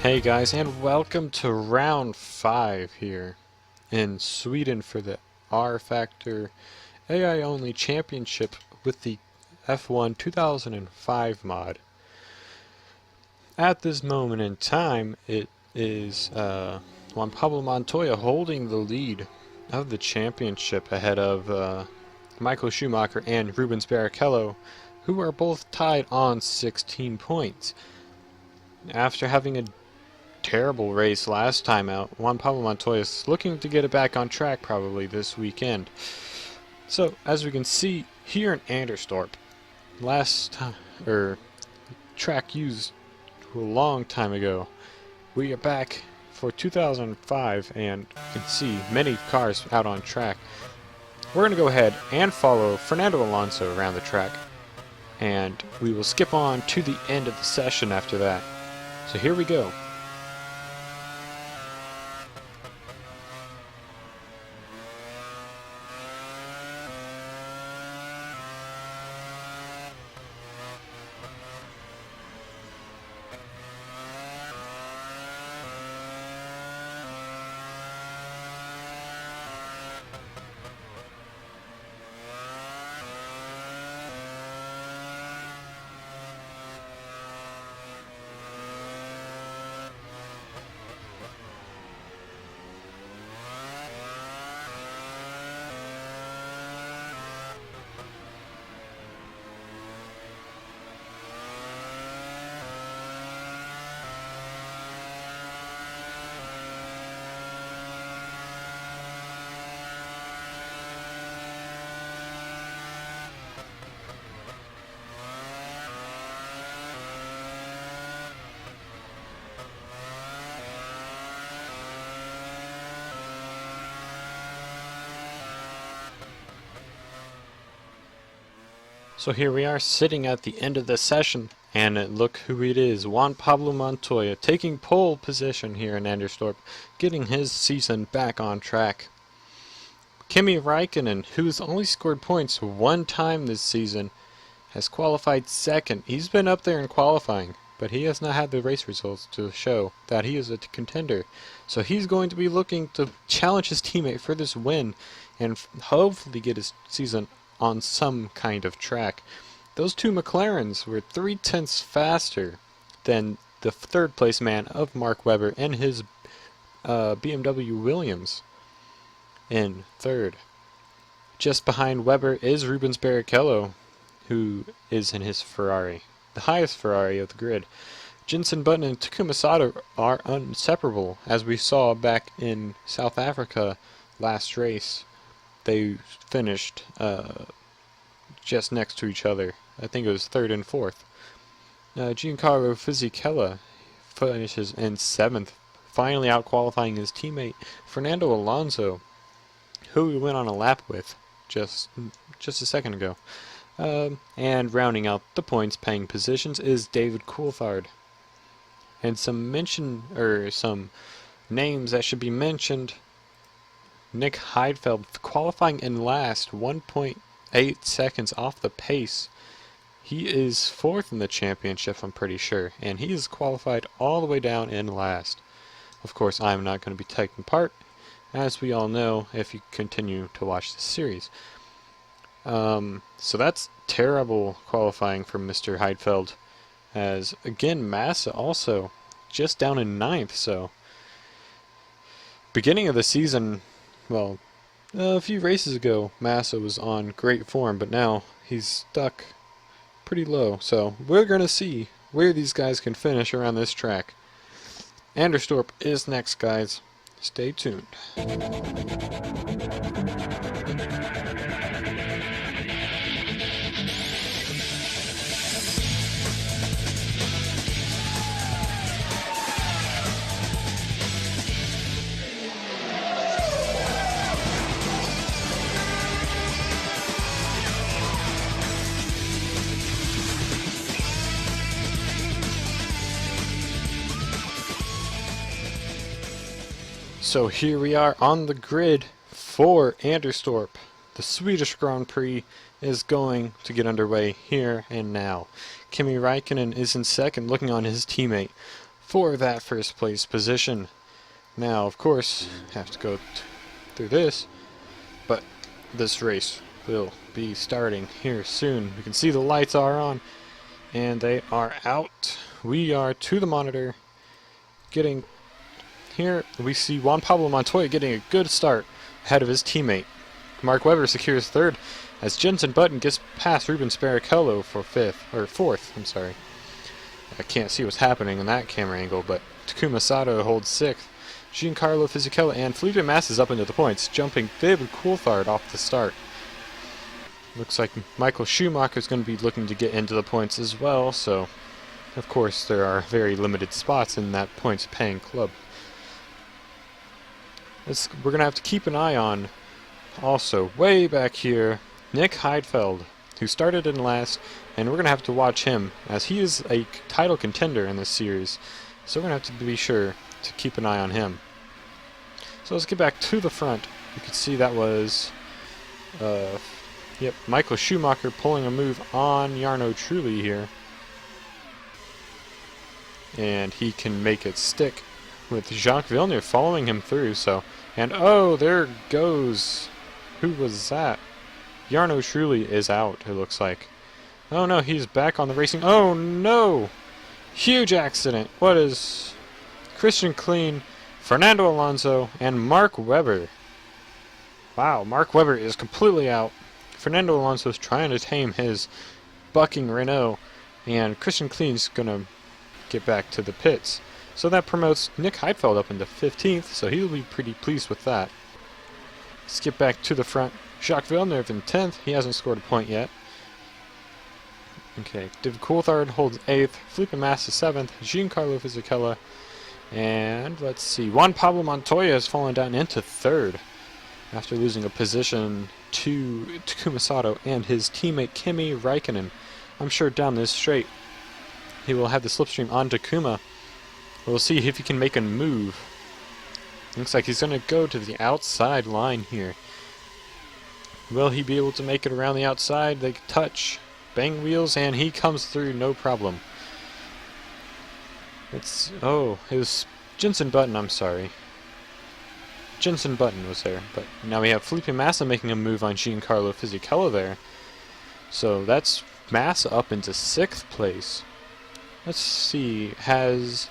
Hey guys, and welcome to round 5 here in Sweden for the rFactor AI only championship with the F1 2005 mod. At this moment in time, it is Juan Pablo Montoya holding the lead of the championship ahead of Michael Schumacher and Rubens Barrichello, who are both tied on 16 points. After having a terrible race last time out, Juan Pablo Montoya is looking to get it back on track probably this weekend. So, as we can see here in Anderstorp, track used a long time ago, we are back for 2005, and you can see many cars out on track. We're going to go ahead and follow Fernando Alonso around the track, and we will skip on to the end of the session after that. So here we go. So here we are sitting at the end of the session, and look who it is, Juan Pablo Montoya, taking pole position here in Anderstorp, getting his season back on track. Kimi Räikkönen, who's only scored points one time this season, has qualified second. He's been up there in qualifying, but he has not had the race results to show that he is a contender. So he's going to be looking to challenge his teammate for this win and hopefully get his season on some kind of track. Those two McLarens were 0.3 faster than the third place man of Mark Webber and his BMW Williams in third. Just behind Webber is Rubens Barrichello, who is in his Ferrari, the highest Ferrari of the grid. Jenson Button and Takuma Sato are inseparable, as we saw back in South Africa last race. They finished just next to each other. I think it was third and fourth. Giancarlo Fisichella finishes in 7th, finally out-qualifying his teammate Fernando Alonso, who we went on a lap with just a second ago. And rounding out the points-paying positions is David Coulthard. And some names that should be mentioned: Nick Heidfeld qualifying in last, 1.8 seconds off the pace. He is 4th in the championship, I'm pretty sure, and he is qualified all the way down in last. Of course, I'm not going to be taking part, as we all know if you continue to watch this series. So that's terrible qualifying from Mr. Heidfeld, as again Massa also just down in 9th. So beginning of the season, well, a few races ago, Massa was on great form, but now he's stuck pretty low. So we're going to see where these guys can finish around this track. Anderstorp is next, guys. Stay tuned. So here we are on the grid for Anderstorp. The Swedish Grand Prix is going to get underway here and now. Kimi Räikkönen is in second, looking on his teammate for that first place position. Now, of course, have to go through this, but this race will be starting here soon. We can see the lights are on, and they are out. We are to the monitor. Getting here, we see Juan Pablo Montoya getting a good start ahead of his teammate. Mark Webber secures third as Jenson Button gets past Rubens Barrichello for fourth. I'm sorry. I can't see what's happening in that camera angle, but Takuma Sato holds sixth. Giancarlo Fisichella and Felipe Massa is up into the points, jumping David Coulthard off the start. Looks like Michael Schumacher is going to be looking to get into the points as well, so of course there are very limited spots in that points-paying club. We're going to have to keep an eye on, also, way back here, Nick Heidfeld, who started in last, and we're going to have to watch him, as he is a title contender in this series, so we're going to have to be sure to keep an eye on him. So let's get back to the front. You can see that was, Michael Schumacher pulling a move on Jarno Trulli here. And he can make it stick with Jacques Villeneuve following him through, so, and oh, there goes, who was that? Jarno Trulli is out, it looks like. Oh no, he's back on the racing, oh no! Huge accident, what is Christian Klein, Fernando Alonso, and Mark Webber. Wow, Mark Webber is completely out. Fernando Alonso is trying to tame his bucking Renault, and Christian Klein's going to get back to the pits. So that promotes Nick Heidfeld up into 15th, so he'll be pretty pleased with that. Let's get back to the front. Jacques Villeneuve in 10th. He hasn't scored a point yet. Okay, David Coulthard holds 8th. Felipe Massa 7th. Giancarlo Fisichella. And let's see, Juan Pablo Montoya has fallen down into 3rd after losing a position to Takuma Sato and his teammate Kimi Räikkönen. I'm sure down this straight he will have the slipstream on Takuma. We'll see if he can make a move. Looks like he's going to go to the outside line here. Will he be able to make it around the outside? They touch, bang wheels, and he comes through no problem. Oh, it was Jenson Button, I'm sorry. Jenson Button was there, but now we have Felipe Massa making a move on Giancarlo Fisichella there. So that's Massa up into 6th place. Let's see, has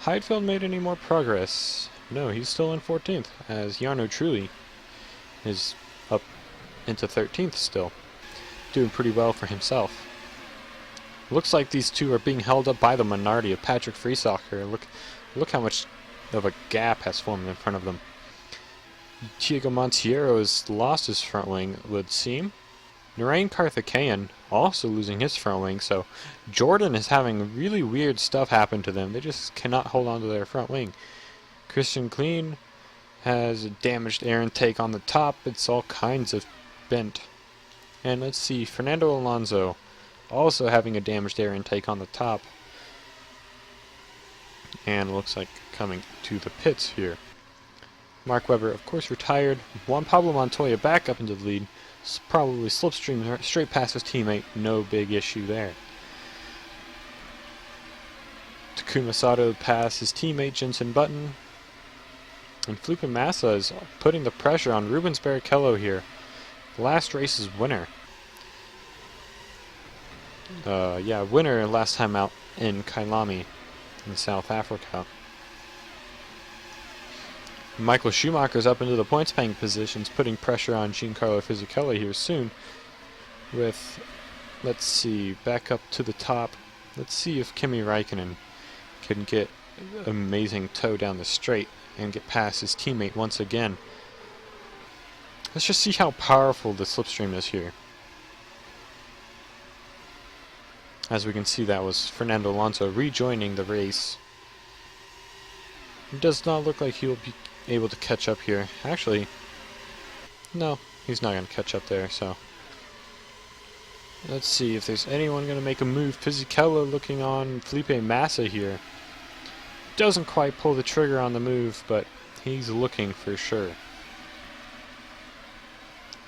Heidfeld made any more progress? No, he's still in 14th, as Jarno Trulli is up into 13th still. Doing pretty well for himself. Looks like these two are being held up by the Minardi of Patrick Friesacher. Look how much of a gap has formed in front of them. Diego Monteiro has lost his front wing, it would seem. Narain Karthikeyan also losing his front wing, so Jordan is having really weird stuff happen to them. They just cannot hold on to their front wing. Christian Klein has a damaged air intake on the top. It's all kinds of bent. And let's see, Fernando Alonso also having a damaged air intake on the top. And looks like coming to the pits here. Mark Webber, of course, retired. Juan Pablo Montoya back up into the lead. Probably slipstream straight past his teammate. No big issue there. Takuma Sato passed his teammate Jenson Button. And Felipe Massa is putting the pressure on Rubens Barrichello here. The last race's winner. Winner last time out in Kailami in South Africa. Michael Schumacher's up into the points-paying positions, putting pressure on Giancarlo Fisichella here soon. With, let's see, back up to the top. Let's see if Kimi Räikkönen can get an amazing tow down the straight and get past his teammate once again. Let's just see how powerful the slipstream is here. As we can see, that was Fernando Alonso rejoining the race. It does not look like he'll be able to catch up here. Actually, no, he's not going to catch up there, so. Let's see if there's anyone going to make a move. Fisichella looking on Felipe Massa here. Doesn't quite pull the trigger on the move, but he's looking for sure.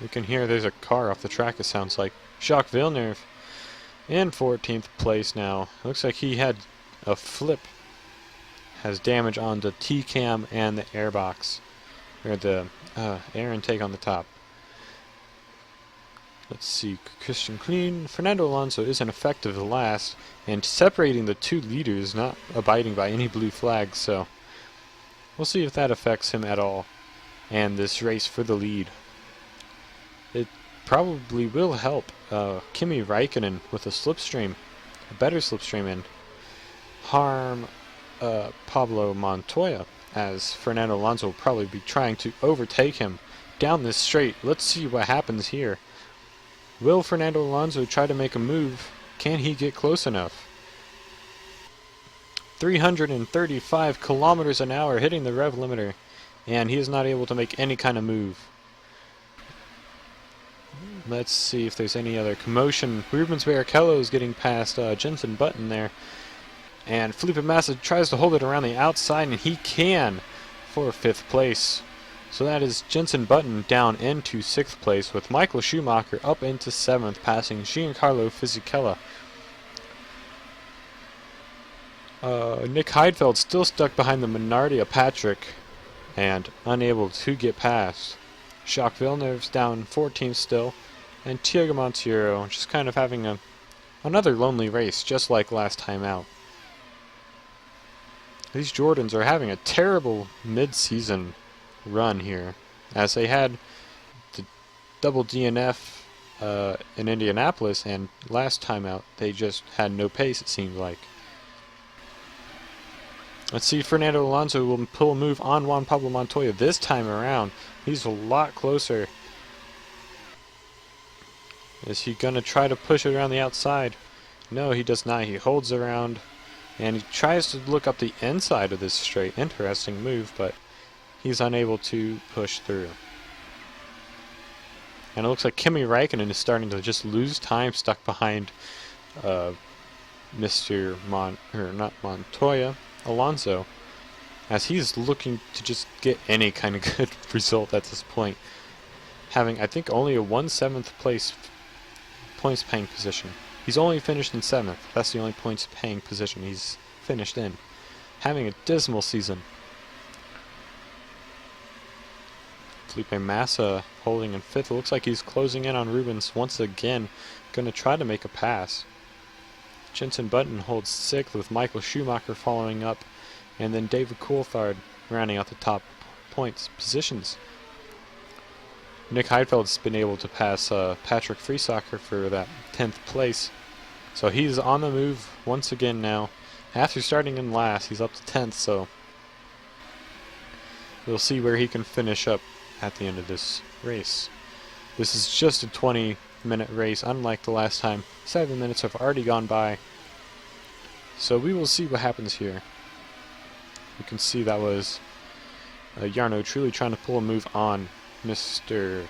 You can hear there's a car off the track, it sounds like. Jacques Villeneuve in 14th place now. Looks like he had a flip has damage on the T-cam and the airbox, or the air intake on the top. Let's see, Christian Clean. Fernando Alonso isn't effective last, and separating the two leaders, not abiding by any blue flags, so we'll see if that affects him at all. And this race for the lead. It probably will help Kimi Räikkönen with a slipstream, a better slipstream, and harm Pablo Montoya, as Fernando Alonso will probably be trying to overtake him down this straight. Let's see what happens here. Will Fernando Alonso try to make a move? Can he get close enough? 335 kilometers an hour hitting the rev limiter, and he is not able to make any kind of move. Let's see if there's any other commotion. Rubens Barrichello is getting past Jenson Button there, and Felipe Massa tries to hold it around the outside, and he can for 5th place. So that is Jenson Button down into 6th place, with Michael Schumacher up into 7th, passing Giancarlo Fisichella. Nick Heidfeld still stuck behind the Minardi of Patrick and unable to get past. Jacques Villeneuve's down 14th still, and Thiago Monteiro just kind of having another lonely race, just like last time out. These Jordans are having a terrible mid-season run here, as they had the double DNF in Indianapolis, and last time out they just had no pace, it seemed like. Let's see, Fernando Alonso will pull a move on Juan Pablo Montoya this time around. He's a lot closer. Is he going to try to push it around the outside? No, he does not. He holds around, and he tries to look up the inside of this straight. Interesting move, but he's unable to push through. And it looks like Kimi Räikkönen is starting to just lose time stuck behind Mr. Montoya, Alonso, as he's looking to just get any kind of good result at this point, having I think only a 1/7 place points paying position. He's only finished in 7th. That's the only points paying position he's finished in, having a dismal season. Felipe Massa holding in 5th. It looks like he's closing in on Rubens once again, going to try to make a pass. Jenson Button holds 6th, with Michael Schumacher following up, and then David Coulthard rounding out the top points positions. Nick Heidfeld's been able to pass Patrick Friesacher for that 10th place, so he's on the move once again now. After starting in last, he's up to 10th, so we'll see where he can finish up at the end of this race. This is just a 20-minute race, unlike the last time. 7 minutes have already gone by, so we will see what happens here. You can see that was Jarno Trulli trying to pull a move on Mr.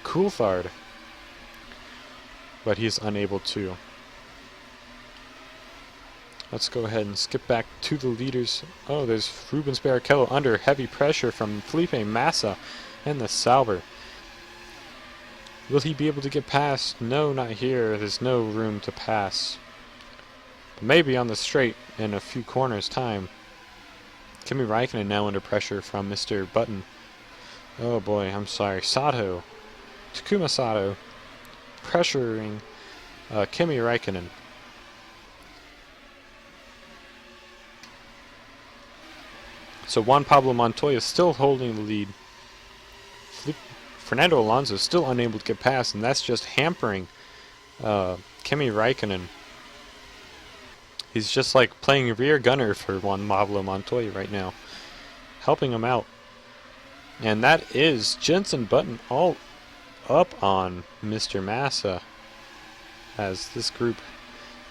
Coulthard, but he's unable to. Let's go ahead and skip back to the leaders. Oh, there's Rubens Barrichello under heavy pressure from Felipe Massa and the Sauber. Will he be able to get past? No, not here. There's no room to pass. But maybe on the straight in a few corners' time. Kimi Räikkönen now under pressure from Mr. Button. Oh boy, I'm sorry. Sato. Takuma Sato pressuring Kimi Räikkönen. So Juan Pablo Montoya is still holding the lead. Fernando Alonso is still unable to get past, and that's just hampering Kimi Räikkönen. He's just like playing rear gunner for Juan Pablo Montoya right now, helping him out. And that is Jenson Button all up on Mr. Massa, as this group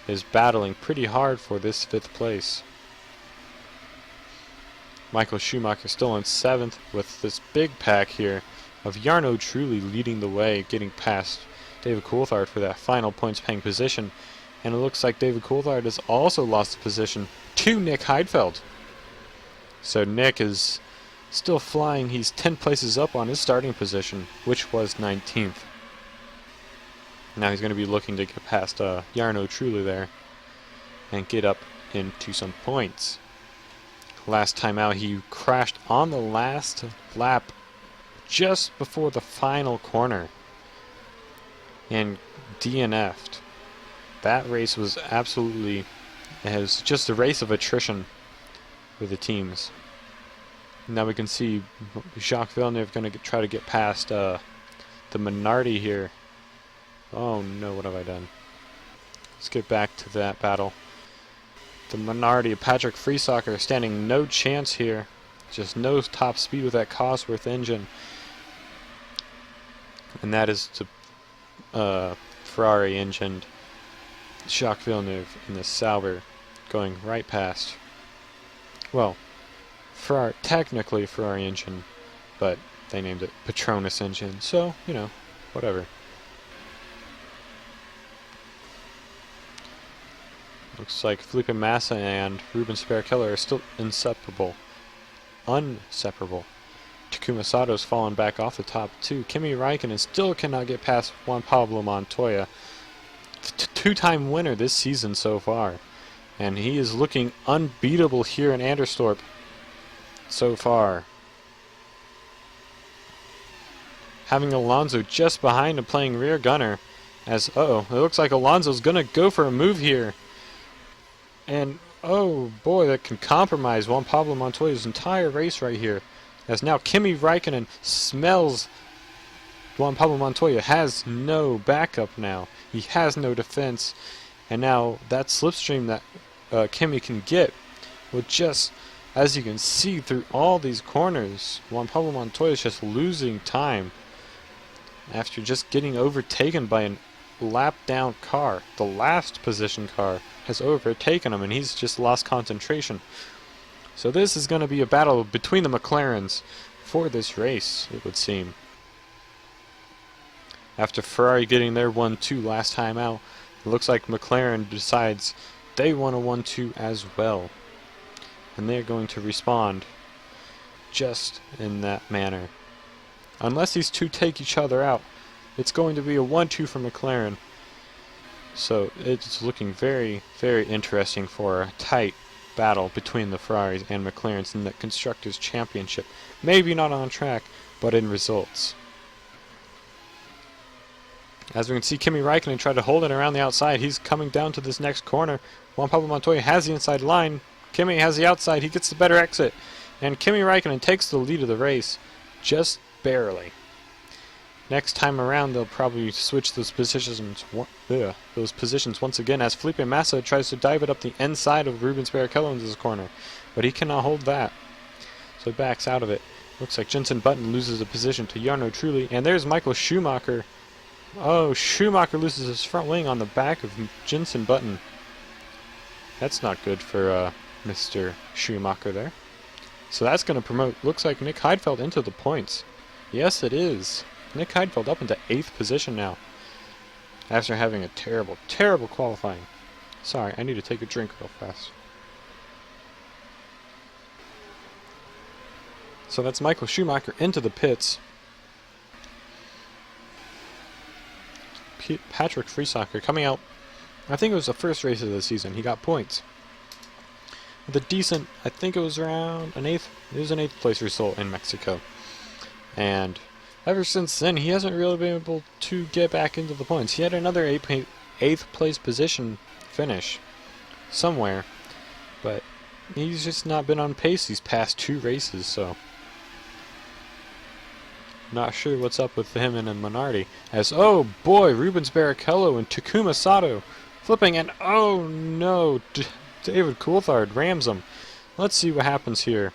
is battling pretty hard for this 5th place. Michael Schumacher still in 7th, with this big pack here of Jarno Trulli leading the way, getting past David Coulthard for that final points paying position. And it looks like David Coulthard has also lost the position to Nick Heidfeld. So Nick is still flying. He's 10 places up on his starting position, which was 19th. Now he's going to be looking to get past Jarno Trulli there and get up into some points. last time out. He crashed on the last lap just before the final corner and DNF'd. That race was absolutely, it was just a race of attrition with the teams. Now we can see Jacques Villeneuve going to try to get past the Minardi here. Oh no, what have I done? Let's get back to that battle. The Minardi, Patrick Rifactor, standing no chance here. Just no top speed with that Cosworth engine. And that is the Ferrari engined Jacques Villeneuve in the Sauber going right past. Well, technically Ferrari engine, but they named it Petronas engine, so, you know, whatever. Looks like Felipe Massa and Rubens Barrichello are still inseparable. Takuma Sato's fallen back off the top too. Kimi Räikkönen still cannot get past Juan Pablo Montoya. Two-time winner this season so far. And he is looking unbeatable here in Anderstorp so far. Having Alonso just behind him playing rear gunner. As, it looks like Alonso's going to go for a move here. And, oh boy, that can compromise Juan Pablo Montoya's entire race right here. As now Kimi Räikkönen smells Juan Pablo Montoya has no backup now. He has no defense. And now that slipstream that Kimi can get will just, as you can see through all these corners, Juan Pablo Montoya is just losing time after just getting overtaken by a lap down car. The last position car has overtaken him and he's just lost concentration. So this is going to be a battle between the McLarens for this race, it would seem. After Ferrari getting their 1-2 last time out, it looks like McLaren decides they want a 1-2 as well. And they're going to respond just in that manner. Unless these two take each other out, it's going to be a 1-2 for McLaren. So it's looking very, very interesting for a tight battle between the Ferraris and McLarens in the Constructors' Championship. Maybe not on track, but in results. As we can see, Kimi Räikkönen tried to hold it around the outside. He's coming down to this next corner. Juan Pablo Montoya has the inside line. Kimi has the outside. He gets the better exit. And Kimi Räikkönen takes the lead of the race, just barely. Next time around, they'll probably switch those positions once again as Felipe Massa tries to dive it up the inside of Rubens Barrichello into this corner. But he cannot hold that. So he backs out of it. Looks like Jenson Button loses a position to Jarno Trulli. And there's Michael Schumacher. Oh, Schumacher loses his front wing on the back of Jenson Button. That's not good for Mr. Schumacher there. So that's going to promote, looks like, Nick Heidfeld into the points. Yes, it is. Nick Heidfeld up into 8th position now. After having a terrible, terrible qualifying. Sorry, I need to take a drink real fast. So that's Michael Schumacher into the pits. Patrick Rifactor coming out. I think it was the first race of the season. He got points. With a decent, I think it was around an 8th. It was an 8th place result in Mexico. And ever since then, he hasn't really been able to get back into the points. He had another 8th place position finish somewhere, but he's just not been on pace these past 2 races, so not sure what's up with him and Minardi. As, oh boy, Rubens Barrichello and Takuma Sato flipping, and oh no, David Coulthard rams him. Let's see what happens here.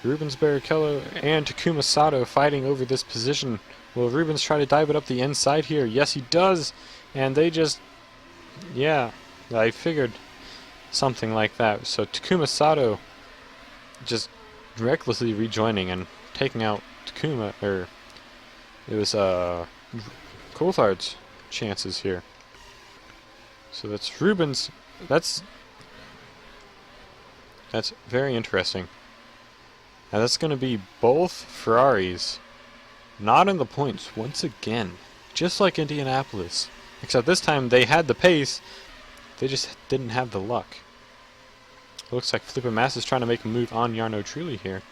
Rubens Barrichello and Takuma Sato fighting over this position. Will Rubens try to dive it up the inside here? Yes, he does. And they just, yeah, I figured something like that. So Takuma Sato just recklessly rejoining and taking out Takuma, or it was Coulthard's chances here. So that's Rubens. That's very interesting. Now that's going to be both Ferraris not in the points once again, just like Indianapolis. Except this time they had the pace, they just didn't have the luck. It looks like Felipe Massa is trying to make a move on Jarno Trulli here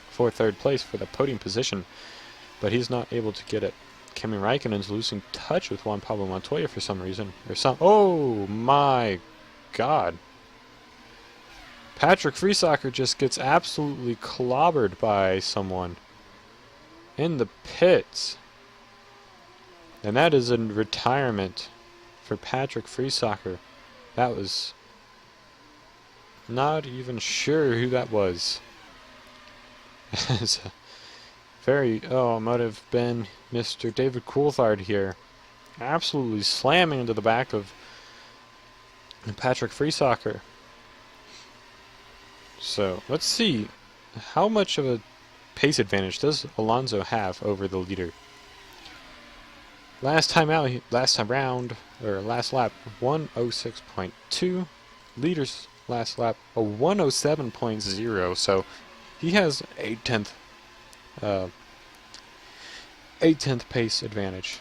for third place for the podium position, but he's not able to get it. Kimi Räikkönen's losing touch with Juan Pablo Montoya for some reason. Oh my god. Patrick Rifactor just gets absolutely clobbered by someone in the pits. And that is a retirement for Patrick Rifactor. That was not even sure who that was. Might have been Mr. David Coulthard here. Absolutely slamming into the back of Patrick Rifactor. So, let's see. How much of a pace advantage does Alonso have over the leader? Last time lap, 106.2. Leader's last lap, a 107.0. So, he has 8/10 pace advantage.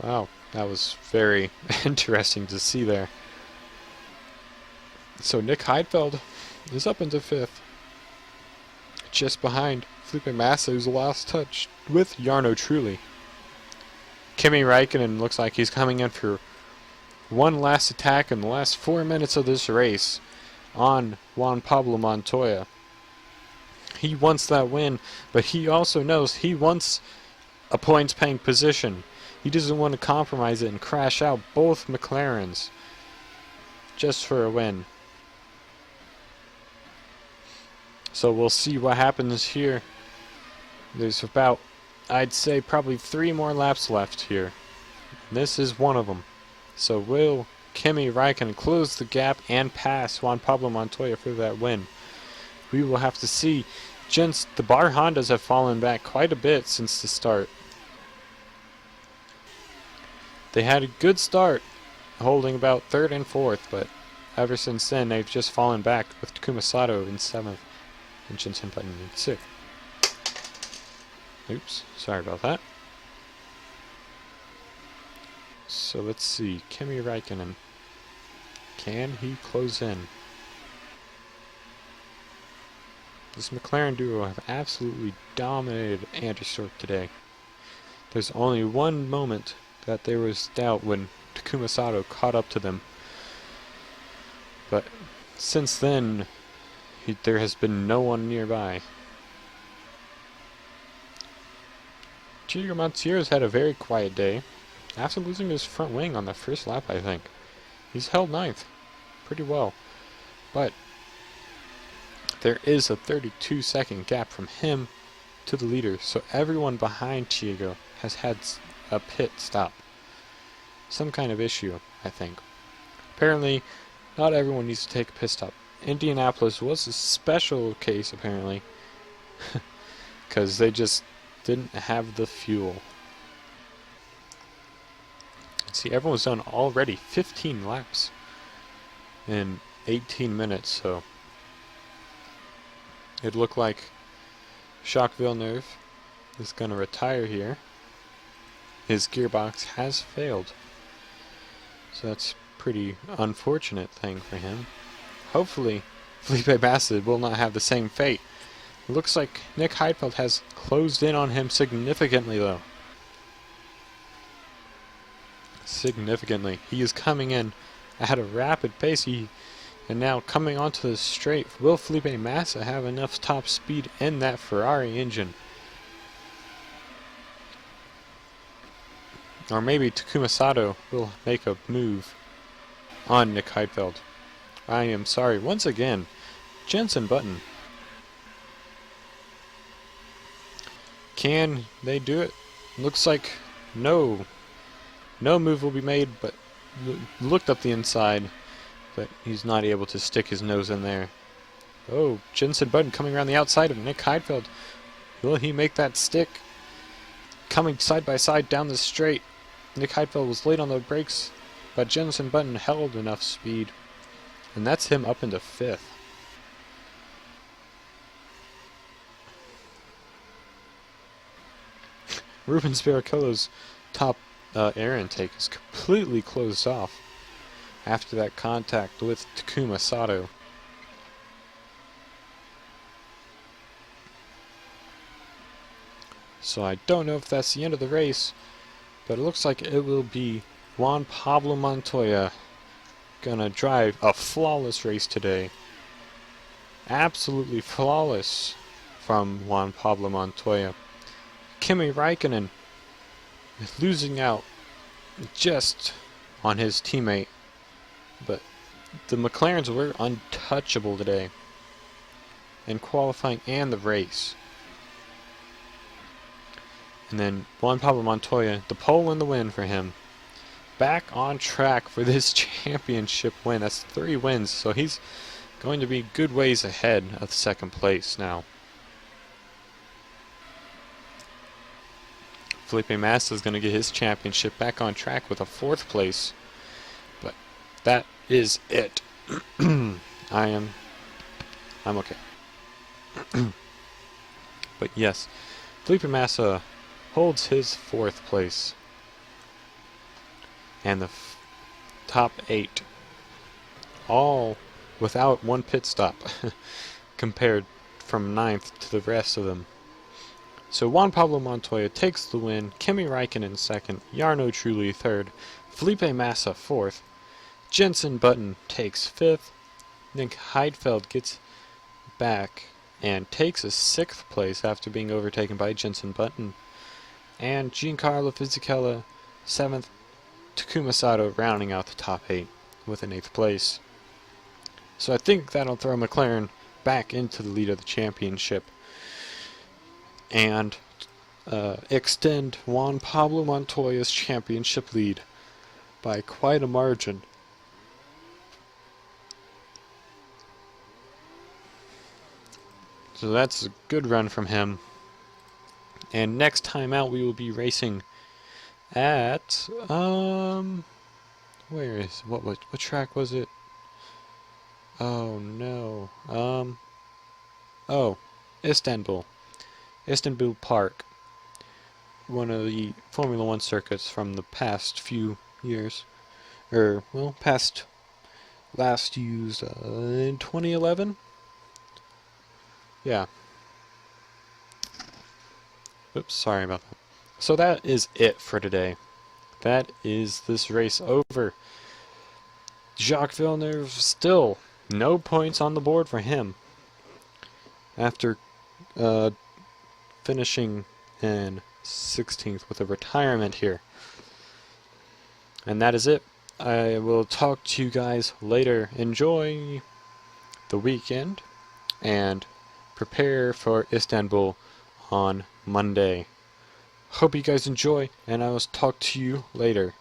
Wow, that was very interesting to see there. So Nick Heidfeld is up into 5th, just behind Felipe Massa, who's lost touch with Jarno Trulli. Kimi Räikkönen looks like he's coming in for one last attack in the last 4 minutes of this race on Juan Pablo Montoya. He wants that win, but he also knows he wants a points-paying position. He doesn't want to compromise it and crash out both McLarens just for a win. So we'll see what happens here. There's about, I'd say, probably 3 more laps left here. This is one of them. So will Kimi Räikkönen close the gap and pass Juan Pablo Montoya for that win? We will have to see. Gents, the Bar Hondas have fallen back quite a bit since the start. They had a good start, holding about 3rd and 4th, but ever since then they've just fallen back, with Takuma Sato in 7th and Jenson Button in 6th. Oops, sorry about that. So let's see, Kimi Räikkönen, can he close in? This McLaren duo have absolutely dominated Anderstorp today. There's only one moment that there was doubt when Takuma Sato caught up to them. But since then, there has been no one nearby. Gio Montier's had a very quiet day, after losing his front wing on the first lap, I think. He's held 9th pretty well. But there is a 32-second gap from him to the leader, so everyone behind Chiego has had a pit stop. Some kind of issue, I think. Apparently, not everyone needs to take a pit stop. Indianapolis was a special case, apparently, because they just didn't have the fuel. See, everyone's done already 15 laps in 18 minutes, so it looked like Jacques Villeneuve is going to retire here. His gearbox has failed, so that's a pretty unfortunate thing for him. Hopefully, Felipe Massa will not have the same fate. It looks like Nick Heidfeld has closed in on him significantly, though. Significantly. He is coming in at a rapid pace. And now coming onto the straight, will Felipe Massa have enough top speed in that Ferrari engine? Or maybe Takuma Sato will make a move on Nick Heidfeld. I am sorry, once again, Jenson Button. Can they do it? Looks like no move will be made, but looked up the inside, but he's not able to stick his nose in there. Oh, Jenson Button coming around the outside of Nick Heidfeld. Will he make that stick? Coming side by side down the straight. Nick Heidfeld was late on the brakes, but Jenson Button held enough speed. And that's him up into 5th. Rubens Barrichello's top air intake is completely closed off after that contact with Takuma Sato. So I don't know if that's the end of the race, but it looks like it will be Juan Pablo Montoya gonna drive a flawless race today. Absolutely flawless from Juan Pablo Montoya. Kimi Raikkonen is losing out just on his teammate, but the McLarens were untouchable today in qualifying and the race. And then Juan Pablo Montoya, the pole and the win for him. Back on track for this championship win. That's 3 wins, so he's going to be good ways ahead of second place now. Felipe Massa is going to get his championship back on track with a 4th place. But that is it. I'm okay. But yes, Felipe Massa holds his 4th place. And the top 8. All without 1 pit stop. Compared from 9th to the rest of them. So Juan Pablo Montoya takes the win, Kimi Raikkonen 2nd, Jarno Trulli 3rd, Felipe Massa 4th, Jenson Button takes 5th, Nick Heidfeld gets back and takes a 6th place after being overtaken by Jenson Button, and Giancarlo Fisichella 7th, Takuma Sato rounding out the top 8 with an 8th place. So I think that'll throw McLaren back into the lead of the championship and extend Juan Pablo Montoya's championship lead by quite a margin. So that's a good run from him. And next time out we will be racing at what track was it? Oh no. Istanbul Park, one of the Formula 1 circuits from the past few years, last used in 2011? Yeah. Oops, sorry about that. So that is it for today. That is this race over. Jacques Villeneuve, still no points on the board for him after finishing in 16th with a retirement here. And that is it. I will talk to you guys later. Enjoy the weekend and prepare for Istanbul on Monday. Hope you guys enjoy, and I will talk to you later.